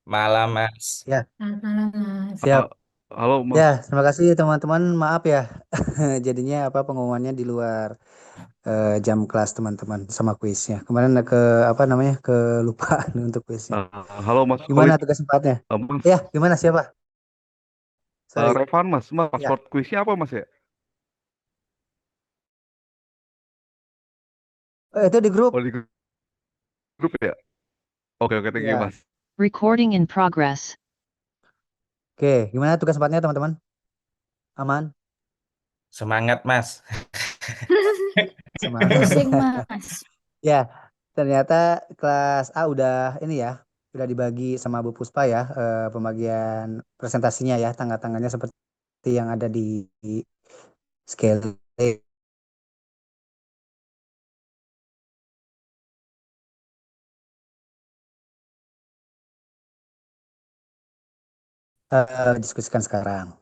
Malam, Mas. Ya, Selamat malam, Mas. siap. Ah, halo Ya, Mas. terima kasih teman-teman. Maaf ya, jadinya pengumumannya di luar jam kelas teman-teman sama kuisnya. Kemarin ke apa namanya kelupaan untuk kuisnya. Halo Mas Gimana Khalid. tugas sempatnya? Mas, Ya, gimana siapa? Sorry. Revan Mas, Ya, password kuisnya apa Mas ya? itu di grup. Oh di grup ya? Oke oke, thank you Ya, Mas. Recording in progress. oke. Gimana tugas sempatnya teman-teman? Aman? Semangat, Mas. Semangat. Pusing, Mas. Ya, ternyata kelas A udah ini ya, udah dibagi sama Bu Puspa ya, pembagian presentasinya ya, tangga-tangganya seperti yang ada di scale. Diskusikan sekarang.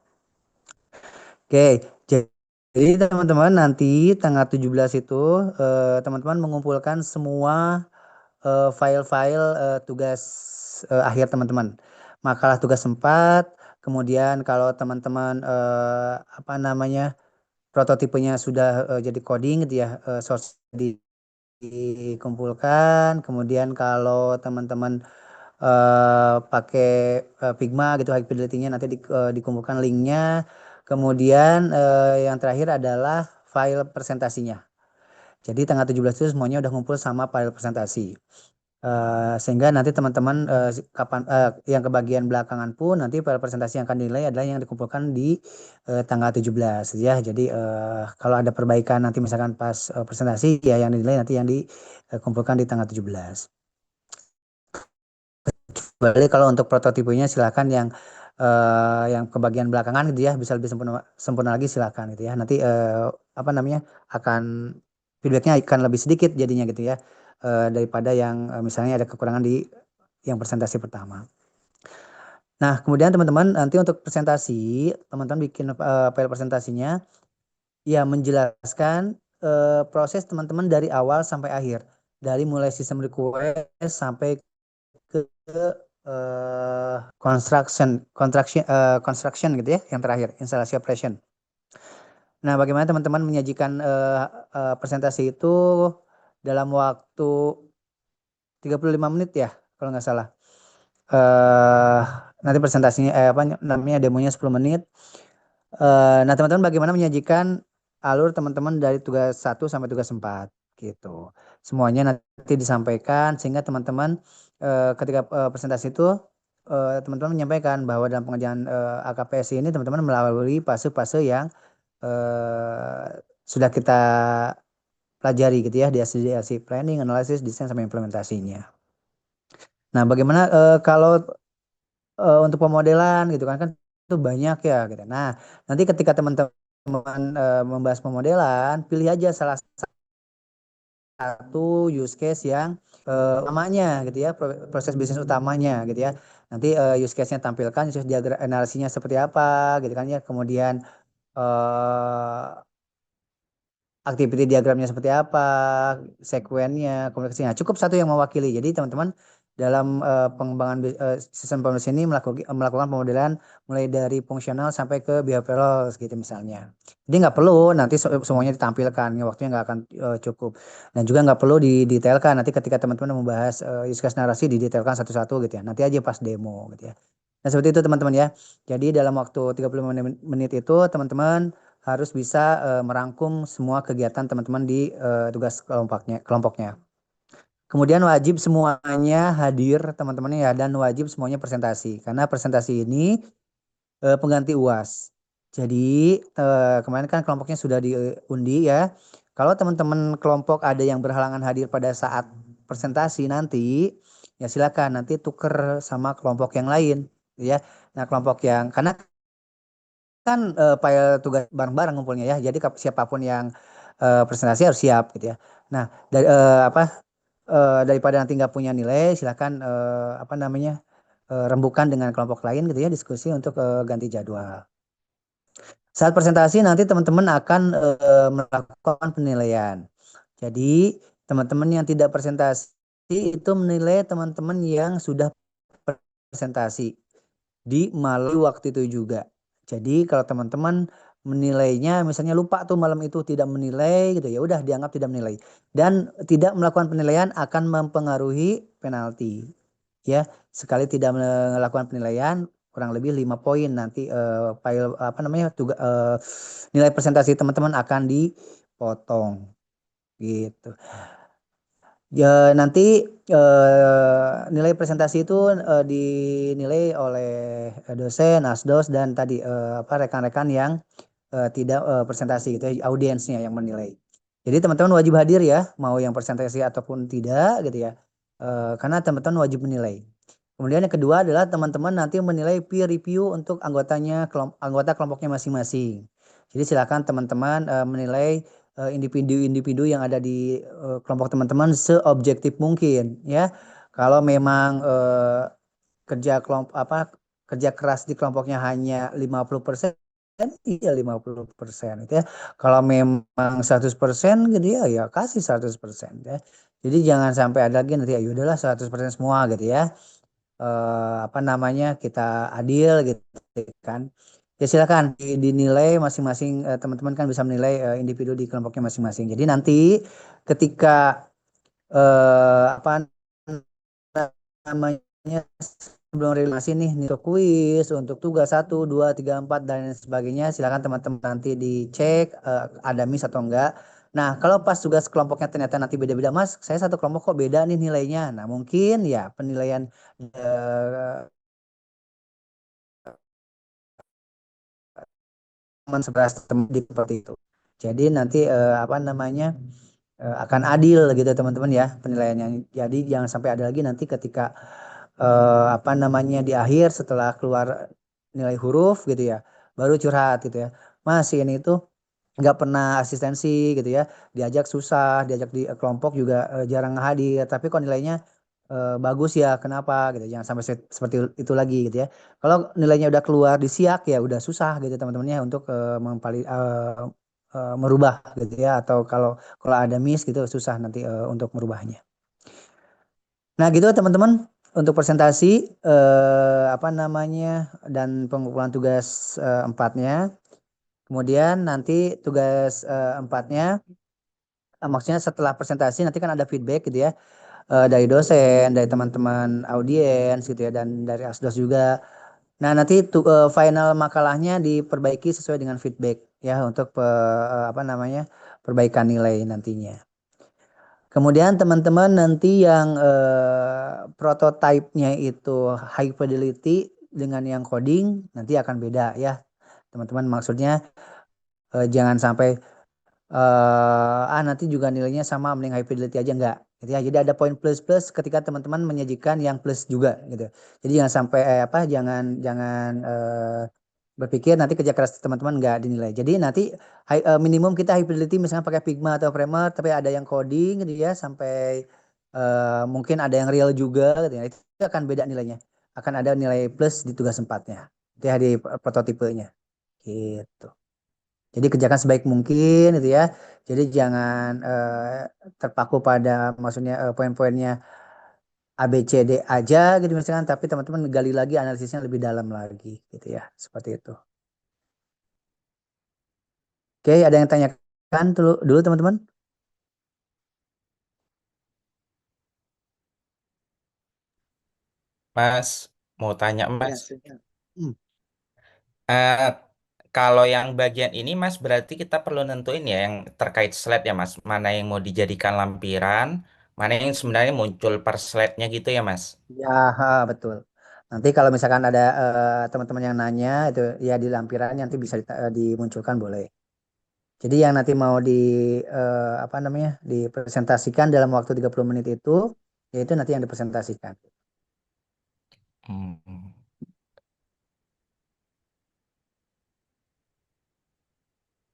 Oke, jadi teman-teman nanti tanggal 17 itu teman-teman mengumpulkan semua file-file tugas akhir teman-teman. Makalah tugas 4, kemudian kalau teman-teman apa namanya prototipenya sudah jadi coding gitu ya, source dikumpulkan. Kemudian kalau teman-teman pakai Figma gitu high fidelity-nya nanti dikumpulkan linknya. Kemudian yang terakhir adalah file presentasinya. Jadi tanggal 17 itu semuanya udah ngumpul sama file presentasi. Sehingga nanti teman-teman kapan yang kebagian belakangan pun nanti file presentasi yang akan dinilai adalah yang dikumpulkan di tanggal 17 ya. Jadi kalau ada perbaikan nanti misalkan pas presentasi ya yang dinilai nanti yang dikumpulkan di tanggal 17. Balik kalau untuk prototipenya silakan yang kebagian belakangan gitu ya bisa lebih sempurna sempurna lagi silakan gitu ya. Nanti apa namanya akan feedbacknya akan lebih sedikit jadinya gitu ya daripada yang misalnya ada kekurangan di yang presentasi pertama. Nah kemudian teman-teman nanti untuk presentasi teman-teman bikin file presentasinya ya menjelaskan proses teman-teman dari awal sampai akhir dari mulai sistem request sampai ke construction gitu ya yang terakhir instalasi operation. Nah, bagaimana teman-teman menyajikan presentasi itu dalam waktu 35 menit ya kalau nggak salah. eh Nanti presentasinya apa namanya demonya 10 menit. Nah, teman-teman bagaimana menyajikan alur teman-teman dari tugas 1 sampai tugas 4 gitu. Semuanya nanti disampaikan sehingga teman-teman ketika presentasi itu teman-teman menyampaikan bahwa dalam pengerjaan AKPSI ini teman-teman melalui fase-fase yang sudah kita pelajari gitu ya di SDLC planning, analisis, desain sampai implementasinya. Nah, bagaimana kalau untuk pemodelan gitu kan itu banyak ya gitu. Nah, nanti ketika teman-teman membahas pemodelan, pilih aja salah satu use case yang utamanya gitu ya, proses bisnis utamanya gitu ya. Nanti use case-nya tampilkan, use diagram analisisnya seperti apa gitu kan ya. Kemudian eh activity diagramnya seperti apa, sekuennya, komunikasinya. Cukup satu yang mewakili. Jadi teman-teman dalam pengembangan sistem pemrograman ini melakukan pemodelan mulai dari fungsional sampai ke behavioral gitu misalnya. Jadi nggak perlu nanti semuanya ditampilkan, ya, waktunya nggak akan cukup. Dan juga nggak perlu didetailkan. Nanti ketika teman-teman membahas use case narasi didetailkan satu-satu gitu ya. Nanti aja pas demo gitu ya. Nah seperti itu teman-teman ya. Jadi dalam waktu 35 menit itu teman-teman harus bisa merangkum semua kegiatan teman-teman di tugas kelompoknya. Kemudian wajib semuanya hadir teman-teman ya dan wajib semuanya presentasi karena presentasi ini pengganti UAS. Jadi kemarin kan kelompoknya sudah diundi ya. Kalau teman-teman kelompok ada yang berhalangan hadir pada saat presentasi nanti, ya silakan nanti tuker sama kelompok yang lain, ya. Nah kelompok yang karena kan file tugas bareng-bareng ngumpulnya ya. Jadi siapapun yang presentasi harus siap gitu ya. Nah, dari daripada nanti nggak punya nilai, silakan apa namanya rembukan dengan kelompok lain gitu ya diskusi untuk ganti jadwal. Saat presentasi nanti teman-teman akan melakukan penilaian. Jadi teman-teman yang tidak presentasi itu menilai teman-teman yang sudah presentasi di melalui waktu itu juga. Jadi kalau teman-teman menilainya misalnya lupa tuh malam itu tidak menilai gitu ya udah dianggap tidak menilai dan tidak melakukan penilaian akan mempengaruhi penalti ya sekali tidak melakukan penilaian kurang lebih 5 poin nanti file apa namanya nilai presentasi teman-teman akan dipotong gitu. Ya, nanti nilai presentasi itu dinilai oleh dosen, asdos dan tadi apa rekan-rekan yang tidak presentasi gitu ya, audiensnya yang menilai. Jadi teman-teman wajib hadir ya, mau yang presentasi ataupun tidak gitu ya. Karena teman-teman wajib menilai. Kemudian yang kedua adalah teman-teman nanti menilai peer review untuk anggota kelompoknya masing-masing. Jadi silakan teman-teman menilai individu-individu yang ada di kelompok teman-teman seobjektif mungkin ya. Kalau memang kerja keras di kelompoknya hanya 50%, iya 50% gitu ya. Kalau memang 100% gitu ya, ya kasih 100% ya. Jadi jangan sampai ada lagi nanti ya udahlah 100% semua gitu ya. Apa namanya kita adil gitu kan. Ya silakan dinilai masing-masing teman-teman kan bisa menilai individu di kelompoknya masing-masing. Jadi nanti ketika apa namanya sebelum relasi nih untuk kuis, untuk tugas 1, 2, 3, 4 dan lain sebagainya silakan teman-teman nanti dicek ada miss atau enggak. Nah, kalau pas tugas kelompoknya ternyata nanti beda-beda, Mas, saya satu kelompok kok beda nih nilainya. Nah, mungkin ya penilaian teman 11 teman seperti itu. Jadi nanti apa namanya akan adil gitu teman-teman ya penilaiannya. Jadi jangan sampai ada lagi nanti ketika apa namanya di akhir setelah keluar nilai huruf gitu ya, baru curhat gitu ya. Mas ini tuh nggak pernah asistensi gitu ya, diajak susah, diajak di kelompok juga jarang hadir, tapi kok nilainya bagus ya, kenapa gitu. Jangan sampai seperti itu lagi gitu ya. Kalau nilainya udah keluar di siak ya udah susah gitu teman-temannya untuk merubah gitu ya, atau kalau ada miss gitu susah nanti untuk merubahnya. Nah gitu teman-teman untuk presentasi apa namanya dan pengumpulan tugas empatnya. Kemudian nanti tugas empatnya, maksudnya setelah presentasi nanti kan ada feedback gitu ya dari dosen, dari teman-teman audiens gitu ya, dan dari asdos juga. Nah nanti final makalahnya diperbaiki sesuai dengan feedback ya untuk apa namanya perbaikan nilai nantinya. Kemudian teman-teman nanti yang prototype-nya itu high fidelity dengan yang coding nanti akan beda ya. Teman-teman maksudnya jangan sampai nanti juga nilainya sama mending high fidelity aja enggak gitu ya. Jadi ada poin plus ketika teman-teman menyajikan yang plus juga gitu. Jadi jangan sampai jangan jangan berpikir nanti kerja keras teman-teman enggak dinilai. Jadi nanti minimum kita high fidelity misalnya pakai Figma atau Framer tapi ada yang coding gitu ya sampai mungkin ada yang real juga gitu ya. Itu akan beda nilainya. Akan ada nilai plus di tugas empatnya. Itu ya di prototipenya. Gitu. Jadi kerjakan sebaik mungkin gitu ya. Jadi jangan terpaku pada maksudnya poin-poinnya A B C D aja gitu misalkan, tapi teman-teman gali lagi analisisnya lebih dalam lagi gitu ya. Seperti itu. Oke, ada yang tanyakan dulu teman-teman? Mas, mau tanya Ya, Mas. silakan. Hmm. Eh, kalau yang bagian ini Mas berarti kita perlu nentuin ya yang terkait slide ya Mas. Mana yang mau dijadikan lampiran, mana yang sebenarnya muncul per slide-nya gitu ya Mas. Ya, betul. Nanti kalau misalkan ada teman-teman yang nanya itu ya di lampiran nanti bisa dimunculkan boleh. Jadi yang nanti mau apa namanya dipresentasikan dalam waktu 30 menit itu yaitu nanti yang dipresentasikan. Hmm.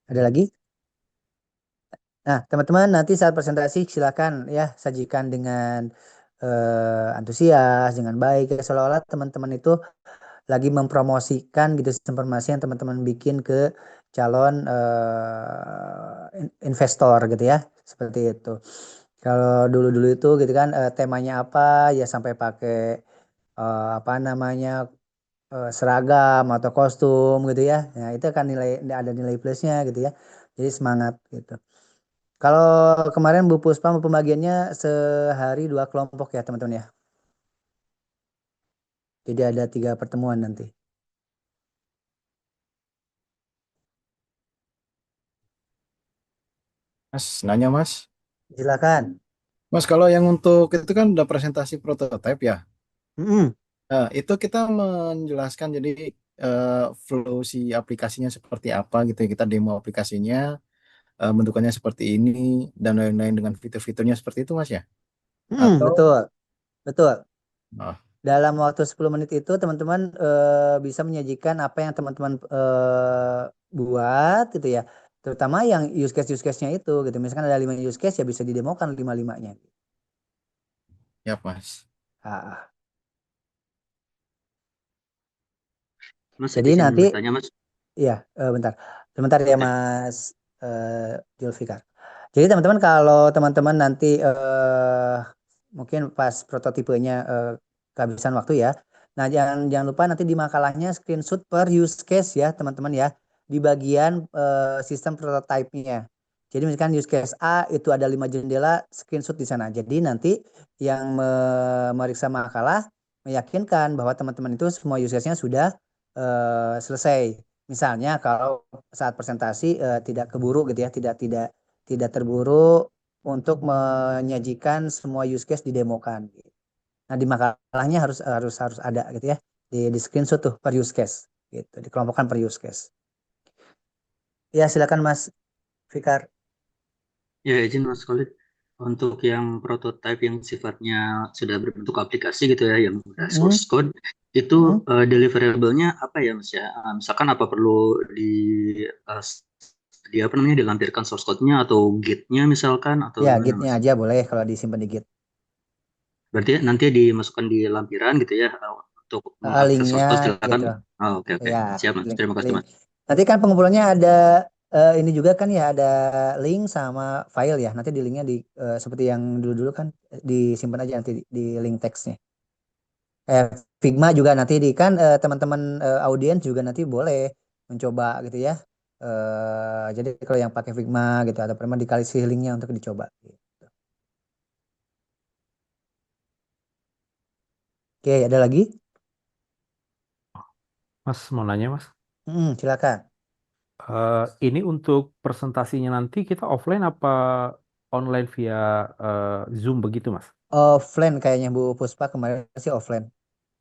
Ada lagi? Nah, teman-teman nanti saat presentasi silakan ya sajikan dengan antusias, dengan baik ya seolah-olah teman-teman itu lagi mempromosikan gitu informasi yang teman-teman bikin ke calon investor gitu ya. Seperti itu. Kalau dulu-dulu itu gitu kan temanya apa ya sampai pakai apa namanya seragam atau kostum gitu ya. Nah, itu kan ada nilai plusnya gitu ya. Jadi semangat gitu. Kalau kemarin Bu Puspa pembagiannya sehari 2 kelompok ya teman-teman ya. Jadi ada 3 pertemuan nanti. Mas, nanya Mas. Silakan. Mas, kalau yang untuk itu kan udah presentasi prototipe ya. Mm-mm. Nah, itu kita menjelaskan jadi flow si aplikasinya seperti apa gitu ya. Kita demo aplikasinya, bentukannya seperti ini, dan lain-lain dengan fitur-fiturnya seperti itu Mas ya? Mm-mm, Atau, betul, betul. oh, Dalam waktu 10 menit itu teman-teman bisa menyajikan apa yang teman-teman buat gitu ya. Terutama yang use case-nya itu gitu. Misalkan ada 5 use case ya bisa didemokan 5-5-nya. ya Mas. Ah, Mas, jadi izin nanti bertanya, Mas. iya, bentar. Sebentar ya Eh, Mas Julfikar. Jadi teman-teman kalau teman-teman nanti mungkin pas prototipenya kehabisan waktu ya. Nah, jangan jangan lupa nanti di makalahnya screenshot per use case ya, teman-teman ya. Di bagian sistem prototype-nya. Jadi misalkan use case A itu ada 5 jendela, screenshot di sana. Jadi nanti yang memeriksa makalah meyakinkan bahwa teman-teman itu semua use case-nya sudah selesai. Misalnya kalau saat presentasi tidak keburu gitu ya, tidak terburu untuk menyajikan semua use case didemokan. Nah, di makalahnya harus ada gitu ya. Di screenshot tuh per use case gitu, dikelompokkan per use case. Ya, silakan Mas Fikar. Ya, izin Mas Khalid. Untuk yang prototype yang sifatnya sudah berbentuk aplikasi gitu ya, yang udah Mm-mm, source code, itu mm-mm. deliverable-nya apa ya Mas ya? Misalkan apa perlu eh, di apa namanya dilampirkan source code-nya atau Git-nya misalkan atau Ya, gimana Git-nya Mas? aja boleh kalau disimpan di Git. Berarti nanti dimasukkan di lampiran gitu ya untuk mengakses Linknya source code silakan. gitu. Oh, oke oke. Ya, Siap Mas. link, Terima kasih link. Mas. Nanti kan pengumpulannya ada ini juga kan ya ada link sama file ya. Nanti di linknya seperti yang dulu-dulu kan disimpan aja nanti di link teksnya. Figma juga nanti di kan teman-teman audiens juga nanti boleh mencoba gitu ya. Jadi kalau yang pakai Figma gitu atau pernah dikasih linknya untuk dicoba. Gitu. Oke, ada lagi? Mas mau nanya Mas, Silakan. ini untuk presentasinya nanti kita offline apa online via Zoom begitu Mas? Offline kayaknya Bu Puspa kemarin sih offline.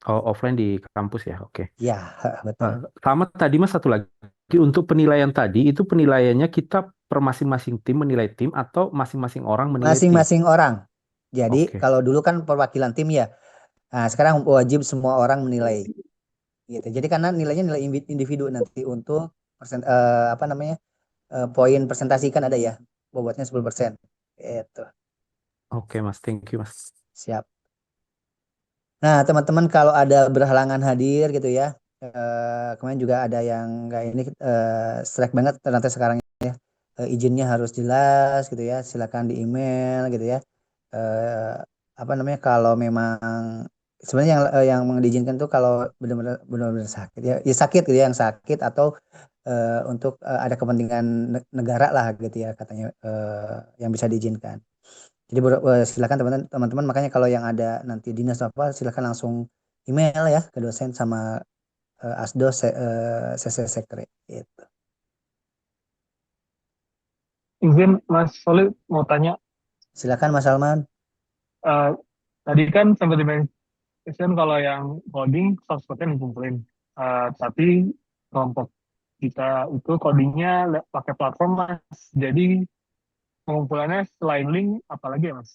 Oh, offline di kampus ya, oke. Ya, betul. Sama tadi Mas satu lagi, untuk penilaian tadi itu penilaiannya kita per masing-masing tim menilai tim atau masing-masing orang menilai tim? Masing-masing orang. Jadi Oke, kalau dulu kan perwakilan tim ya. Nah, sekarang wajib semua orang menilai gitu. Jadi karena nilainya nilai individu nanti untuk apa namanya? Poin presentasi kan ada ya. Bobotnya 10%. Itu. oke Mas, thank you Mas. Siap. Nah, teman-teman kalau ada berhalangan hadir gitu ya. Kemarin juga ada yang nggak ini strike banget ternyata sekarang ya. Izinnya harus jelas gitu ya. Silakan di email gitu ya. eh, apa namanya kalau memang sebenarnya yang diizinkan tuh kalau benar-benar sakit ya, ya sakit gitu ya, yang sakit atau untuk ada kepentingan negara lah gitu ya katanya yang bisa diizinkan. Jadi silakan teman-teman makanya kalau yang ada nanti dinas apa silakan langsung email ya ke dosen sama Asdos CC Sekre gitu. Izin Mas Solid mau tanya, Silakan Mas Salman. eh, tadi kan sempat dimention kalau yang coding source code-nya dikumpulin. Tapi kelompok kita itu codingnya pakai platform Mas. Jadi pengumpulannya selain link apalagi ya Mas?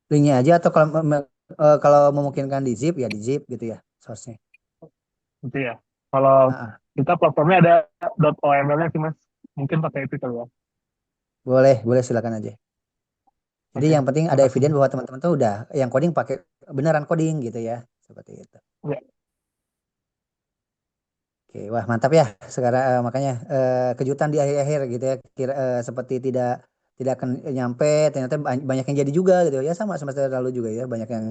Linknya aja atau kalau memungkinkan di zip ya di zip gitu ya source-nya. Gitu ya. Kalau Ah, ah. kita platformnya ada .oml-nya sih Mas. Mungkin pakai itu kali ya. Boleh silakan aja. Jadi Oke, yang penting ada makasih evidence Mas. bahwa teman-teman tuh udah yang coding pakai beneran coding gitu ya. Seperti itu. Ya, Oke, wah mantap ya. Sekarang makanya kejutan di akhir-akhir gitu ya. Seperti tidak tidak akan nyampe, ternyata banyak yang jadi juga gitu ya, sama semester lalu juga ya, banyak yang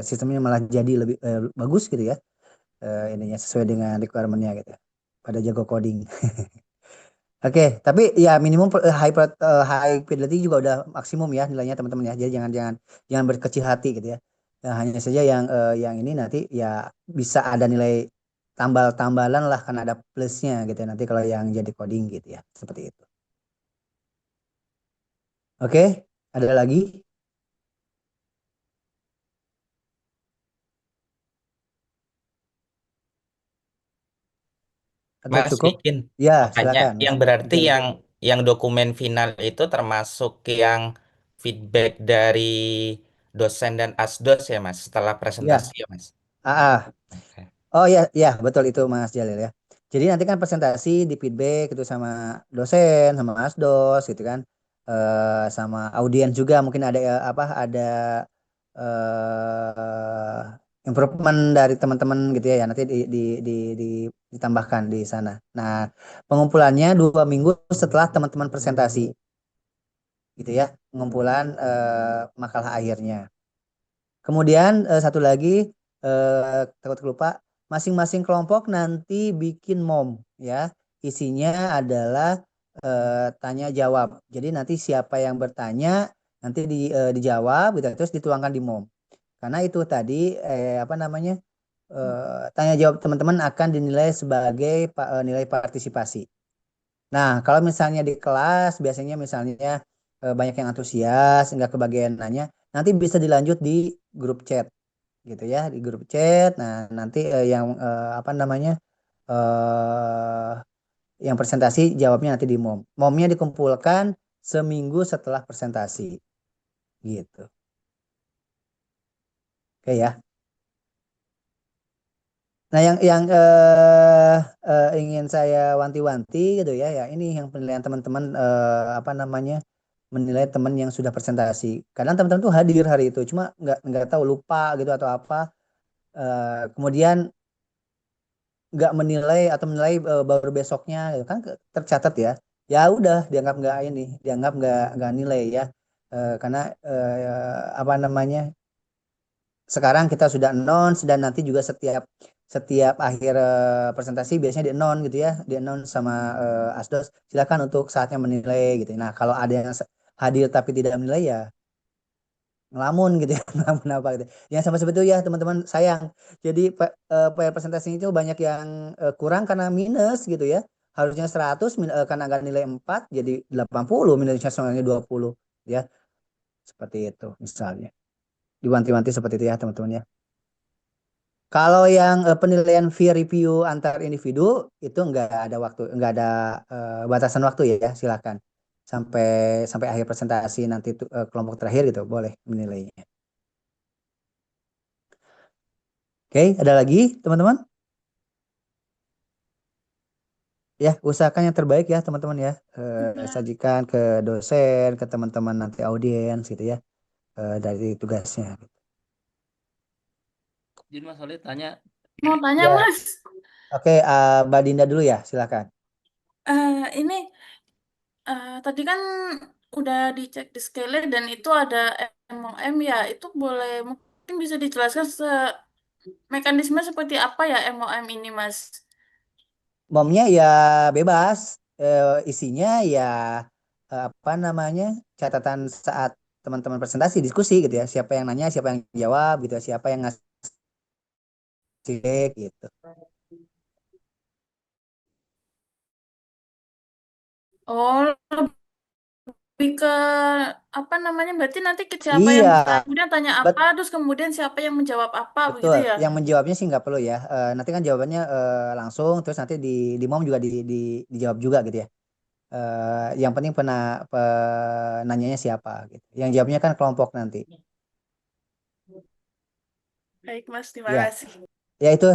sistemnya malah jadi lebih bagus gitu ya, ininya sesuai dengan requirement-nya gitu, pada jago coding. Oke, tapi ya minimum high fidelity juga udah maksimum ya nilainya teman-teman ya. Jadi jangan jangan jangan berkecil hati gitu ya. Ya, hanya saja yang ini nanti ya bisa ada nilai tambal-tambalan lah karena ada plusnya gitu ya, nanti kalau yang jadi coding gitu ya. Seperti itu. Oke, ada lagi atau Mas cukup? bikin Ya, mau tanya silakan Mas yang berarti Ijal. yang dokumen final itu termasuk yang feedback dari dosen dan asdos ya Mas setelah Ya, presentasi ya Mas. AA. Oke. Oh ya, ya betul itu Mas Jalil ya. Jadi nanti kan presentasi di feedback itu sama dosen, sama asdos gitu kan, sama audiens juga mungkin ada apa ada improvement dari teman-teman gitu ya, nanti ditambahkan di sana. Nah, pengumpulannya 2 minggu setelah teman-teman presentasi gitu ya, pengumpulan makalah akhirnya. Kemudian satu lagi takut lupa, masing-masing kelompok nanti bikin mom ya. Isinya adalah tanya jawab. Jadi nanti siapa yang bertanya nanti dijawab gitu, terus dituangkan di mom. Karena itu tadi apa namanya, tanya jawab teman-teman akan dinilai sebagai nilai partisipasi. Nah, kalau misalnya di kelas biasanya misalnya banyak yang antusias, nggak kebagian nanya, nanti bisa dilanjut di grup chat gitu ya, di grup chat. Nah, nanti yang apa namanya, eh yang presentasi jawabnya nanti di mom. Momnya dikumpulkan seminggu setelah presentasi gitu. Oke ya. Nah, yang ingin saya wanti-wanti gitu ya, ya ini yang penilaian teman-teman apa namanya, menilai teman yang sudah presentasi. Kadang teman-teman tuh hadir hari itu, cuma nggak tahu lupa gitu atau apa. Kemudian nggak menilai atau menilai baru besoknya gitu kan, tercatat ya. Ya udah dianggap nggak ini, dianggap nggak nilai ya. Karena apa namanya, sekarang kita sudah announce dan nanti juga setiap setiap akhir presentasi biasanya di announce gitu ya, di announce sama asdos silakan untuk saatnya menilai gitu. Nah kalau ada yang hadir tapi tidak menilai ya ngelamun gitu ya, ngelamun apa gitu yang sama seperti itu ya teman-teman, sayang. Jadi PR presentasi itu banyak yang kurang karena minus gitu ya, harusnya 100 karena nggak nilai 4 jadi 80, minusnya soalnya 20 ya, seperti itu misalnya, diwanti-wanti seperti itu ya teman-teman ya. Kalau yang penilaian peer review antar individu itu nggak ada waktu, nggak ada batasan waktu ya, silakan sampai sampai akhir presentasi nanti kelompok terakhir gitu boleh menilainya. Oke, ada lagi teman-teman? Ya, usahakan yang terbaik ya teman-teman ya. Ya. Sajikan ke dosen, ke teman-teman nanti audiens gitu ya, dari tugasnya. Jadi Mas Solid tanya, Mau tanya Ya, Mas, oke, Mbak Dinda dulu ya, silakan. ini tadi kan udah dicek di scale dan itu ada MOM ya, itu boleh mungkin bisa dijelaskan mekanisme seperti apa ya MOM ini Mas? Momnya ya bebas, isinya ya apa namanya, catatan saat teman-teman presentasi diskusi gitu ya, siapa yang nanya, siapa yang jawab gitu, siapa yang ngasih gitu. Oh, lebih ke apa namanya? Berarti nanti ke siapa yang Iya, bertanya, kemudian tanya apa, bet- terus kemudian siapa yang menjawab apa, betul. begitu ya? Yang menjawabnya sih nggak perlu ya. Nanti kan jawabannya langsung, terus nanti di mom juga dijawab juga gitu ya. Yang penting penanyanya siapa gitu. Yang jawabnya kan kelompok nanti. Baik Mas, terima Ya, kasih. ya itu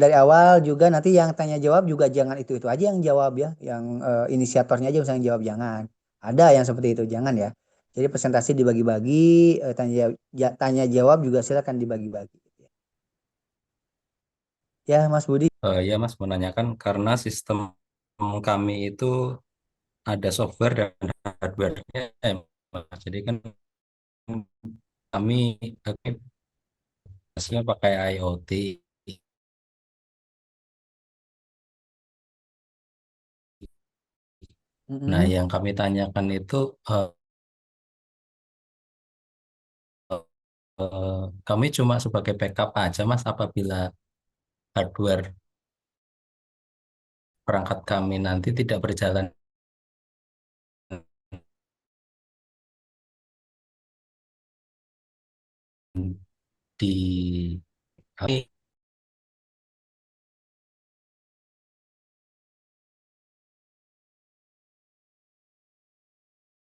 dari awal juga nanti yang tanya jawab juga jangan itu aja yang jawab ya. Yang inisiatornya aja misalnya yang jawab, jangan. Ada yang seperti itu, jangan ya. Jadi presentasi dibagi-bagi, tanya jawab juga silakan dibagi-bagi. Ya, Mas Budi. ya Mas menanyakan karena sistem kami itu ada software dan hardware-nya Mas. Jadi kan kami aplikasinya pakai IoT. Nah, Mm-mm. yang kami tanyakan itu kami cuma sebagai backup aja, Mas, apabila hardware perangkat kami nanti tidak berjalan di